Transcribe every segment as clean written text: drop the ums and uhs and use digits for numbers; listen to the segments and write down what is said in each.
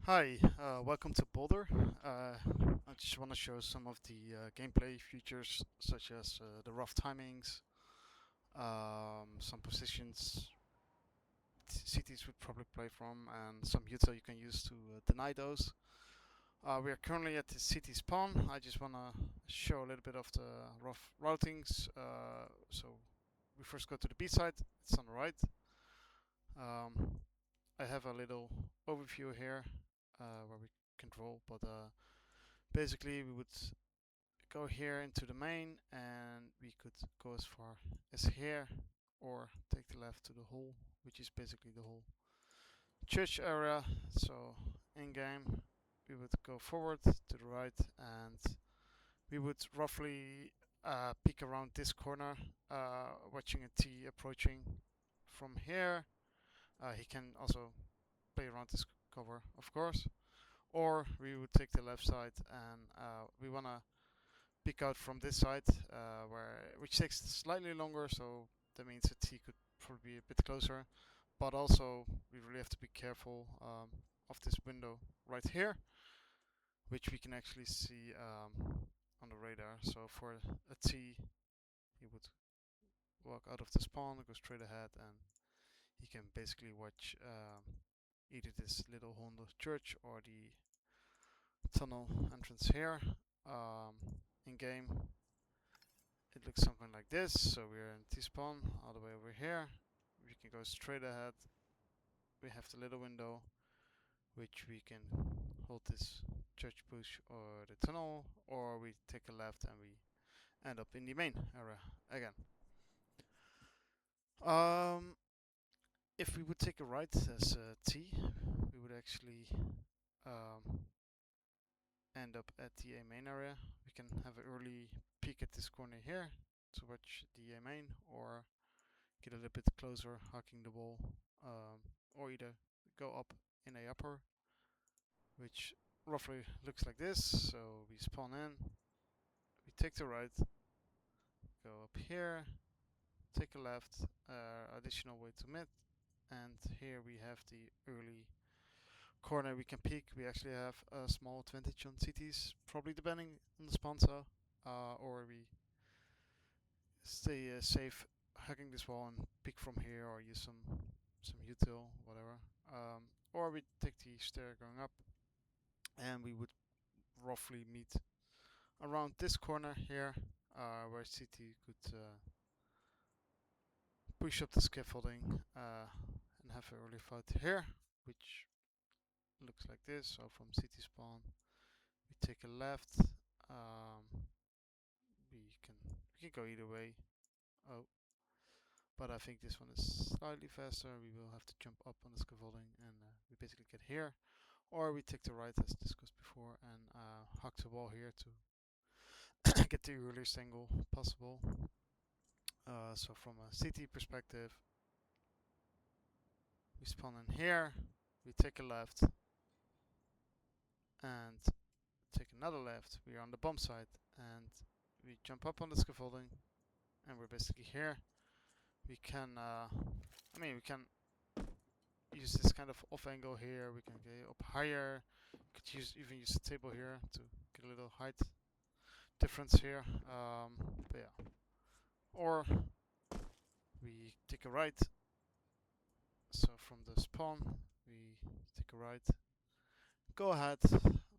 Hi, welcome to Boulder. I just want to show some of the gameplay features, such as the rough timings, some positions cities would probably play from, and some util you can use to deny those. We are currently at the city spawn. I just want to show a little bit of the rough routings. So we first go to the B side, it's on the right. I have a little overview here where we control, but basically we would go here into the main and we could go as far as here or take the left to the hole, which is basically the whole church area. So in game we would go forward to the right and we would roughly peek around this corner, watching a T approaching from here. He can also play around this cover, of course, or we would take the left side and we want to pick out from this side, which takes slightly longer, so that means that he could probably be a bit closer. But also, we really have to be careful of this window right here, which we can actually see on the radar. So for a T, he would walk out of the spawn, go straight ahead, and he can basically watch either this little hole in the church or the tunnel entrance here. In game, it looks something like this. So we're in T-spawn all the way over here. We can go straight ahead. We have the little window which we can hold this church push or the tunnel, or we take a left and we end up in the main area again. Um, if we would take a right as a T, we would actually um, end up at the A main area. We can have an early peek at this corner here to watch the A main, or get a little bit closer, hacking the wall, or either go up in a upper, which roughly looks like this. So we spawn in, we take the right, go up here, take a left, additional way to mid, and here we have the early corner we can peek. We actually have a small advantage on CTs, probably depending on the sponsor, or we stay safe hugging this wall and pick from here, or use some util, whatever. Or we take the stair going up, and we would roughly meet around this corner here, where CT could push up the scaffolding and have an early fight here, which looks like this. So from city spawn, we take a left. Um, we can go either way. Oh, but I think this one is slightly faster. We will have to jump up on the scaffolding and we basically get here. Or we take the right as discussed before and hack the wall here to get the earliest angle possible. So from a city perspective, we spawn in here, we take a left and take another left. We are on the bomb site and we jump up on the scaffolding and we're basically here. We can, we can use this kind of off angle here. We can get up higher. Could even use the table here to get a little height difference here. But yeah, or we take a right. So from the spawn, we take a right. Go ahead.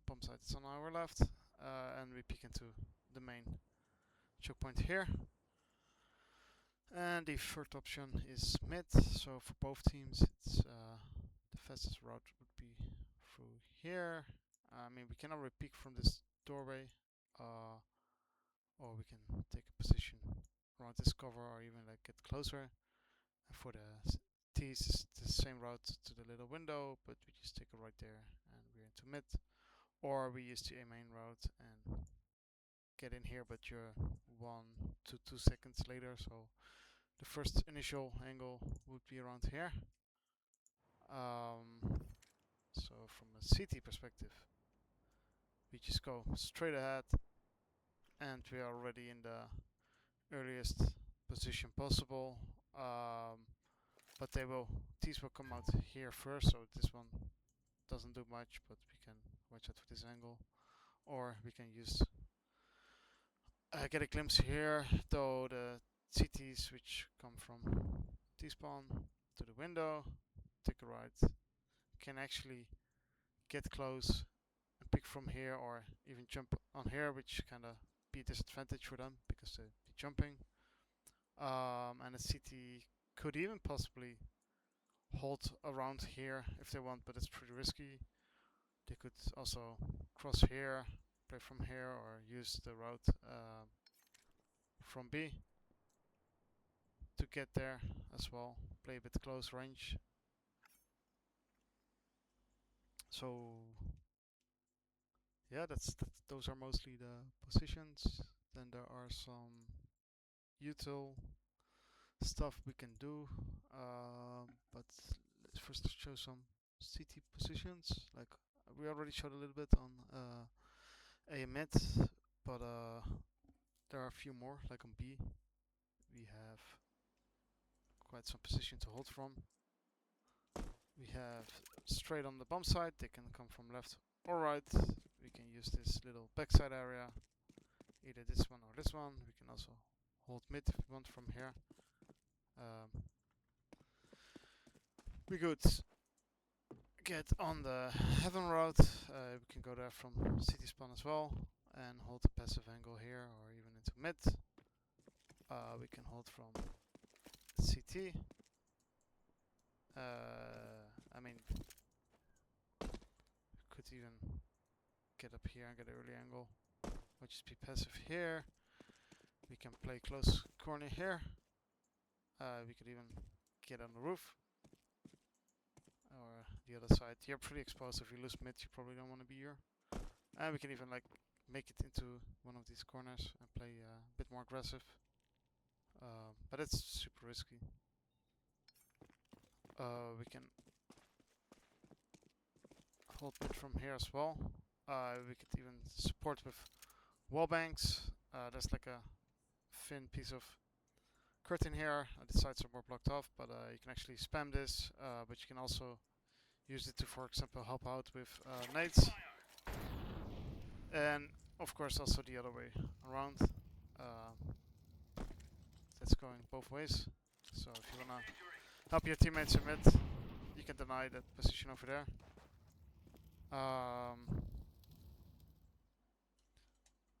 Bomb site is on our left, and we peek into the main choke point here. And the third option is mid. So for both teams, it's the fastest route would be through here. We can already peek from this doorway, or we can take a position around this cover, or even like get closer. And for the T's, it's the same route to the little window, but we just take a right there, and we're into mid. Or we use the A main route and get in here, but you're 1 to 2 seconds later. So the first initial angle would be around here. So from a CT perspective, we just go straight ahead and we are already in the earliest position possible. But these will come out here first, so this one doesn't do much, but we can watch out for this angle. Or we can use get a glimpse here, though the CTs which come from T-spawn to the window, take a right, can actually get close and pick from here, or even jump on here, which kind of be a disadvantage for them because they're jumping. And a CT could even possibly hold around here if they want, but it's pretty risky. They could also cross here, play from here, or use the route from B to get there as well. Play a bit close range. So yeah, those are mostly the positions. Then there are some util stuff we can do, but let's first show some CT positions. Like we already showed a little bit on A mid, but there are a few more. Like on B, we have quite some position to hold from. We have straight on the bomb side. They can come from left or right. We can use this little backside area, either this one or this one. We can also hold mid if we want from here. We could get on the heaven route. We can go there from city spawn as well and hold the passive angle here or even into mid. We can hold from CT. I mean, could even get up here and get an early angle, or just be passive here. We can play close corner here. We could even get on the roof or the other side. You're pretty exposed. If you lose mid, you probably don't want to be here. And we can even like make it into one of these corners and play a bit more aggressive. But it's super risky. We can hold mid from here as well. We could even support with wall banks. There's like a thin piece of curtain here. The sides are more blocked off, but you can actually spam this. But you can also use it to, for example, help out with nades. And of course also the other way around. That's going both ways. So if you wanna help your teammates in mid, you can deny that position over there.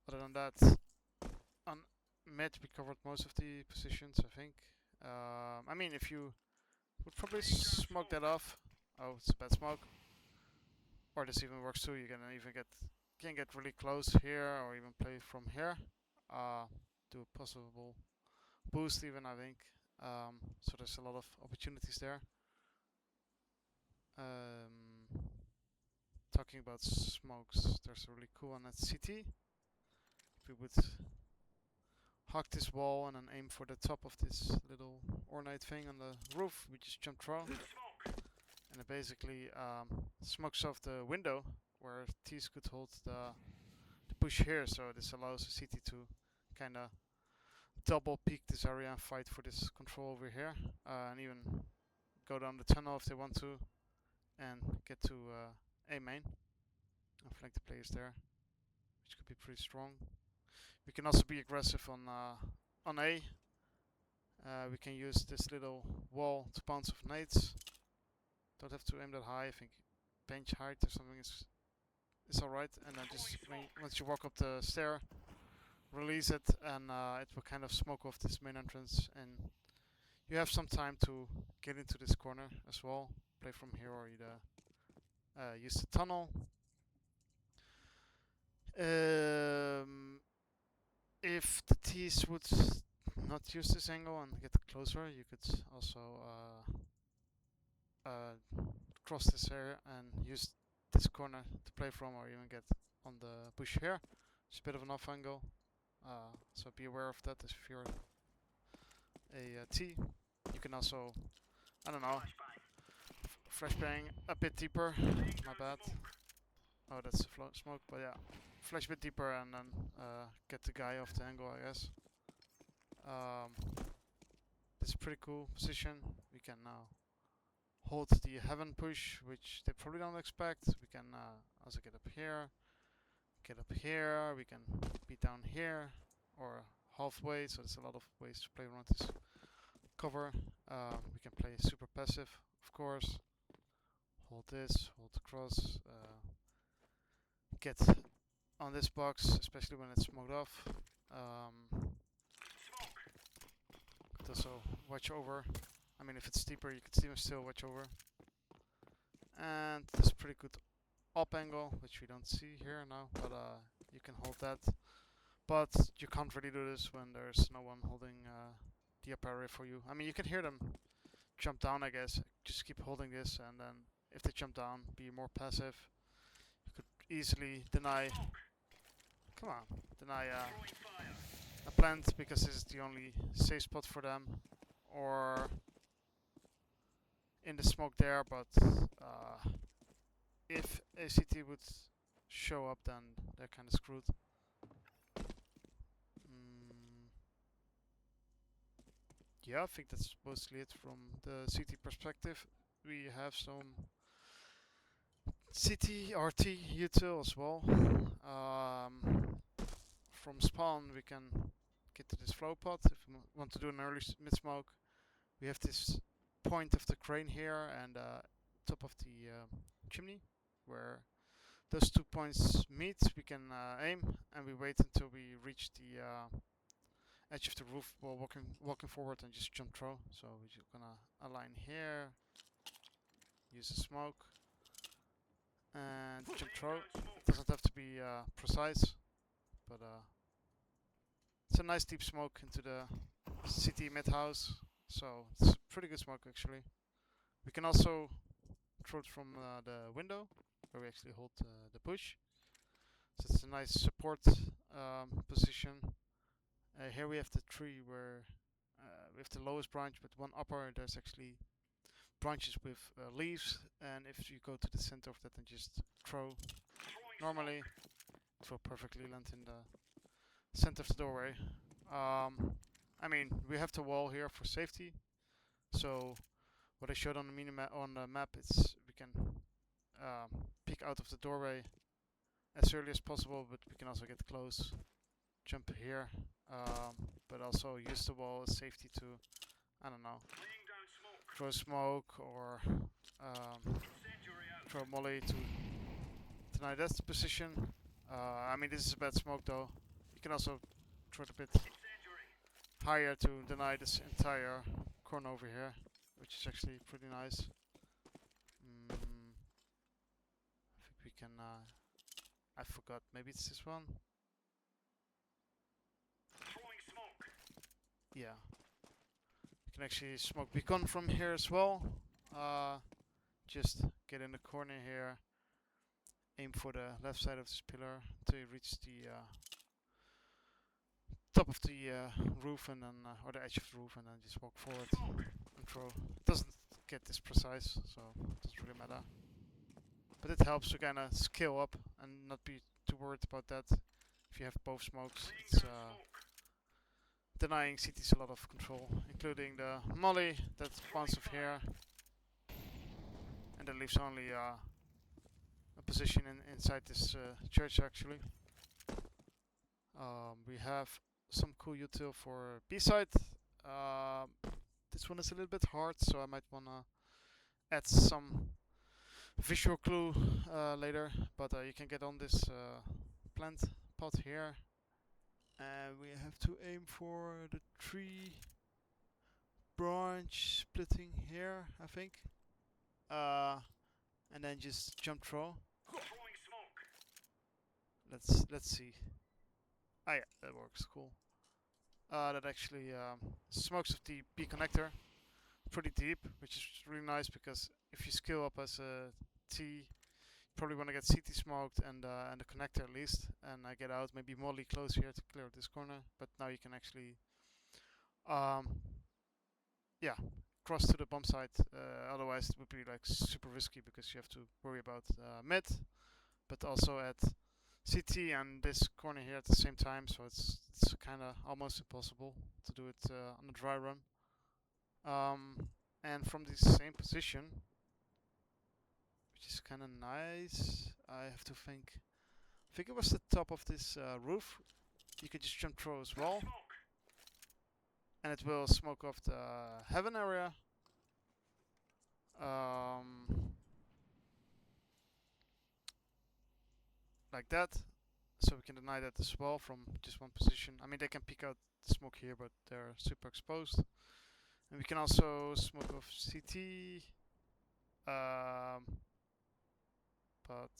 Other than that, on mid we covered most of the positions, I think. I mean, if you would probably smoke that off. Oh, it's a bad smoke. Or this even works too. You can even get really close here, or even play from here. Do a possible boost even, I think. So there's a lot of opportunities there. Talking about smokes, there's a really cool one at CT. If we would hug this wall and then aim for the top of this little ornate thing on the roof, we just jump through. And it basically smokes off the window where T's could hold the push here. So this allows the CT to kind of double peek this area and fight for this control over here. And even go down the tunnel if they want to and get to A main and flank the players there, which could be pretty strong. We can also be aggressive on A. We can use this little wall to bounce off nades. Don't have to aim that high. I think bench height or something is alright. And then just once you walk up the stair, release it, and it will kind of smoke off this main entrance. And you have some time to get into this corner as well. Play from here or either use the tunnel. If the T's would not use this angle and get closer, you could also cross this area and use this corner to play from, or even get on the bush here. It's a bit of an off angle, so be aware of that if you're a T. You can also, I don't know, flashbang a bit deeper. My bad. Oh, that's a smoke, but yeah, flash a bit deeper and then get the guy off the angle, I guess. This is a pretty cool position. We can now hold the heaven push, which they probably don't expect. We can also get up here, we can be down here, or halfway, so there's a lot of ways to play around this cover. We can play super passive, of course. Hold this, hold across, get on this box, especially when it's smoked off. Could also watch over. I mean, if it's steeper, you could even still watch over. And this pretty good up angle, which we don't see here now, but you can hold that. But you can't really do this when there's no one holding the up area for you. I mean, you can hear them jump down, I guess. Just keep holding this, and then if they jump down, be more passive. You could easily deny. Come on, deny a plant because this is the only safe spot for them, or in the smoke there. But if ACT would show up, then they're kind of screwed. Yeah, I think that's mostly it from the CT perspective. We have some CT RT util as well. From spawn we can get to this flow pod if we want to do an early mid smoke. We have this point of the crane here and top of the chimney where those 2 points meet. We can aim and we wait until we reach the edge of the roof while walking forward and just jump throw. So we're just gonna align here, use the smoke, and jump throw. It doesn't have to be precise, but it's a nice deep smoke into the city midhouse. So it's a pretty good smoke actually. We can also throw it from the window where we actually hold the push. So it's a nice support position. Here we have the tree where we have the lowest branch, but one upper. There's actually branches with leaves, and if you go to the center of that and just throw normally, it will perfectly land in the center of the doorway. I mean, we have the wall here for safety. So what I showed on the map is we can peek out of the doorway as early as possible, but we can also get close, jump here, but also use the wall as safety to, I don't know, throw smoke or throw molly to deny that position. I mean, this is a bad smoke though. You can also throw it a bit higher to deny this entire corner over here, which is actually pretty nice. I think we can, I forgot, maybe it's this one? Yeah. You can actually smoke beacon from here as well. Just get in the corner here, aim for the left side of this pillar until you reach the top of the roof and then, or the edge of the roof, and then just walk forward and throw. It doesn't get this precise, so it doesn't really matter. But it helps to kind of scale up and not be too worried about that. If you have both smokes, it's denying cities a lot of control, including the molly that spawns off here, and that leaves only a position inside this church actually. We have some cool util for B-side. This one is a little bit hard, so I might wanna add some visual clue later, but you can get on this plant pot here, and we have to aim for the tree branch splitting here, I think, and then just jump throw. Let's see. Ah yeah, that works. Cool. That actually smokes of the B connector pretty deep, which is really nice because if you scale up as a T, you probably want to get CT smoked and the connector at least, and I get out maybe molly close here to clear this corner. But now you can actually, yeah, cross to the bomb site. Otherwise, it would be like super risky because you have to worry about mid, but also at CT and this corner here at the same time. So it's kind of almost impossible to do it on a dry run. And from the same position, which is kind of nice. I have to think. I think it was the top of this roof. You could just jump through as well. And it will smoke off the heaven area. Like that. So we can deny that as well from just one position. I mean, they can pick out the smoke here, but they're super exposed. And we can also smoke off CT. But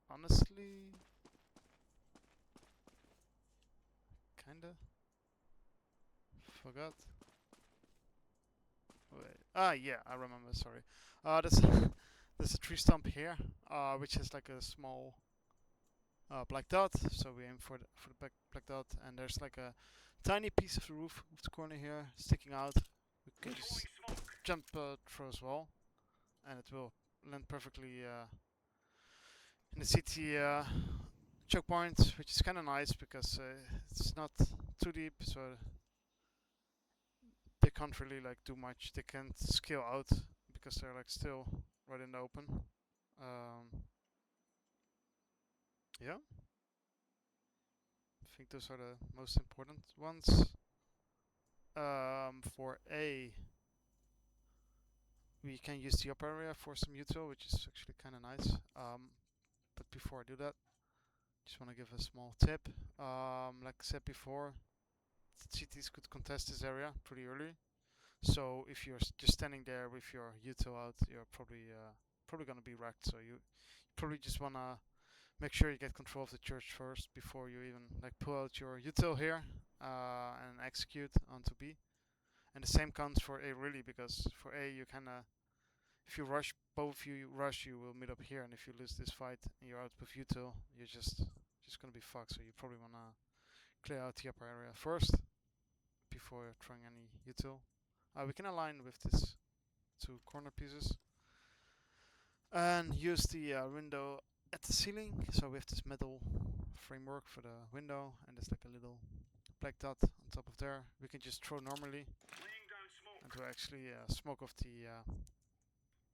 honestly, kinda forgot. Wait. Yeah, I remember. Sorry. There's a tree stump here, which has like a small black dot. So we aim for the black dot, and there's like a tiny piece of the roof of the corner here sticking out. We can just jump through as well, and it will land perfectly in the city choke point, which is kind of nice because it's not too deep, so they can't really like do much. They can't scale out because they're like still right in the open. Yeah, I think those are the most important ones. For A, we can use the upper area for some util, which is actually kind of nice. But before I do that, just want to give a small tip. Like I said before, cities could contest this area pretty early. So if you're just standing there with your util out, you're probably gonna be wrecked. So you probably just wanna make sure you get control of the church first before you even like pull out your util here and execute onto B. And the same counts for A really, because for A you kinda, if you rush, both you rush, you will meet up here, and if you lose this fight and you're out with util, you're just gonna be fucked. So you probably wanna clear out the upper area first before throwing any util. We can align with these two corner pieces and use the window at the ceiling. So we have this metal framework for the window, and there's like a little black dot on top of there. We can just throw normally and to actually smoke off the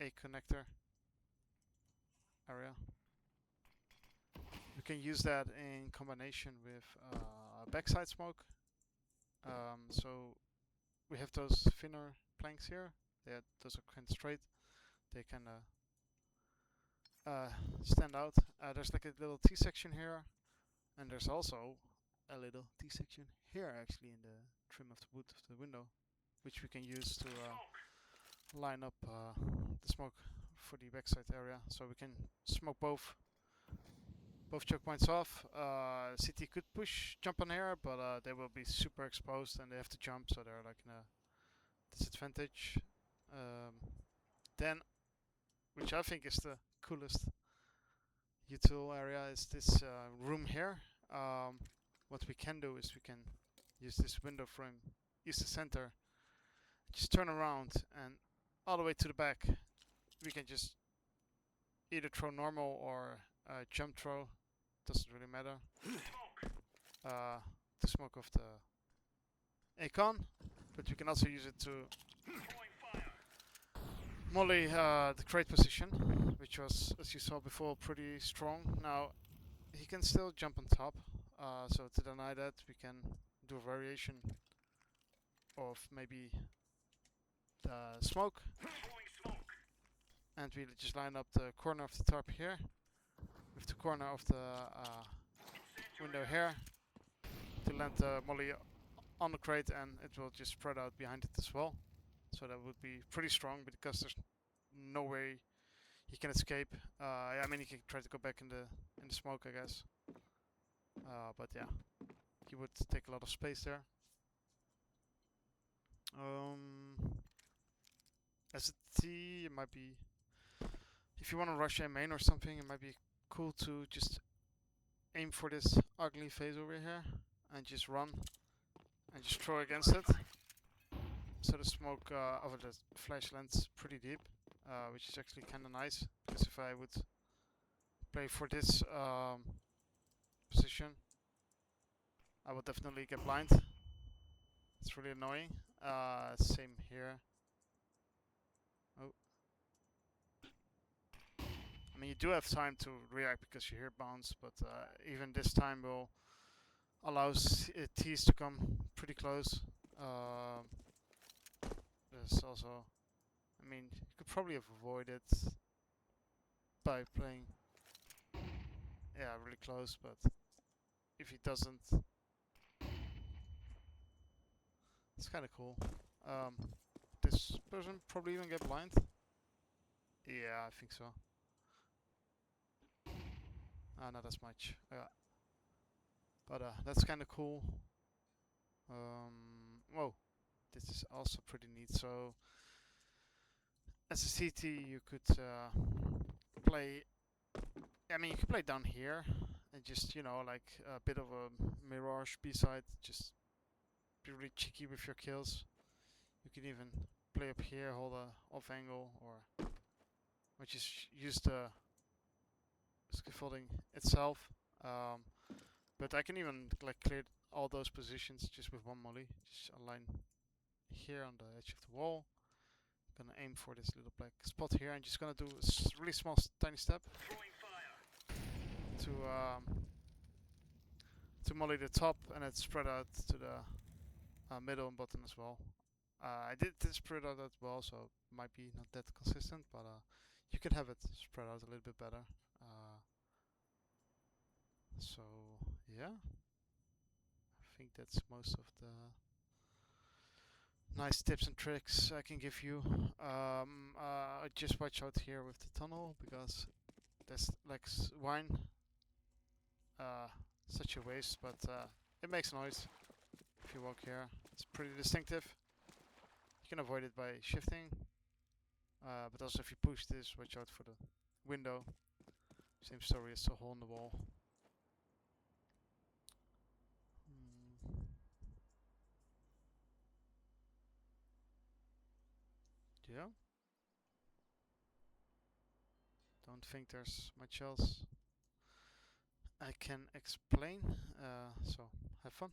A connector area. We can use that in combination with backside smoke. So we have those thinner planks here. Those are kind of straight. They kind of stand out. There's like a little T-section here, and there's also a little T-section here actually in the trim of the wood of the window, which we can use to line up the smoke for the backside area. So we can smoke both choke points off. CT could jump on here, but they will be super exposed and they have to jump, so they're like in a disadvantage. Then, which I think is the coolest util area, is this room here. What we can do is we can use this window frame, use the center, just turn around, and all the way to the back we can just either throw normal or jump throw, doesn't really matter, to smoke off the conn, but you can also use it to molly the crate position, which was, as you saw before, pretty strong. Now he can still jump on top, so to deny that we can do a variation of maybe the smoke, and we just line up the corner of the tarp here with the corner of the window here to land the molly on the crate, and it will just spread out behind it as well. So that would be pretty strong because there's no way he can escape. I mean, he can try to go back in the smoke, I guess. But yeah, he would take a lot of space there. As a T, it might be, if you want to rush a main or something, it might be cool to just aim for this ugly phase over here and just run and just throw against it. So the smoke over the flash lands pretty deep, which is actually kind of nice, because if I would play for this position, I would definitely get blind. It's really annoying. Same here. Oh. I mean, you do have time to react because you hear bounce, but even this time will allow T's to come pretty close. There's also, I mean, you could probably have avoided by playing, yeah, really close, but if he doesn't, it's kind of cool. This person probably even get blind. Yeah, I think so. Not as much. But that's kind of cool. Whoa, this is also pretty neat. So as a CT, you could play. I mean, you could play down here and just like a bit of a mirage B-side. Just be really cheeky with your kills. You can even play up here, hold a off angle, or which is use the scaffolding itself. But I can even like clear all those positions just with one molly. Just align here on the edge of the wall. Gonna aim for this little black spot here. I'm just gonna do a really small, tiny step to molly the top, and then spread out to the middle and bottom as well. I did this spread out as well, so it might be not that consistent, but you can have it spread out a little bit better. So yeah, I think that's most of the nice tips and tricks I can give you. Just watch out here with the tunnel because there's like wine. Such a waste, but it makes noise if you walk here. It's pretty distinctive. You can avoid it by shifting, but also if you push this, watch out for the window. Same story as the hole in the wall. Yeah. Don't think there's much else I can explain. So have fun.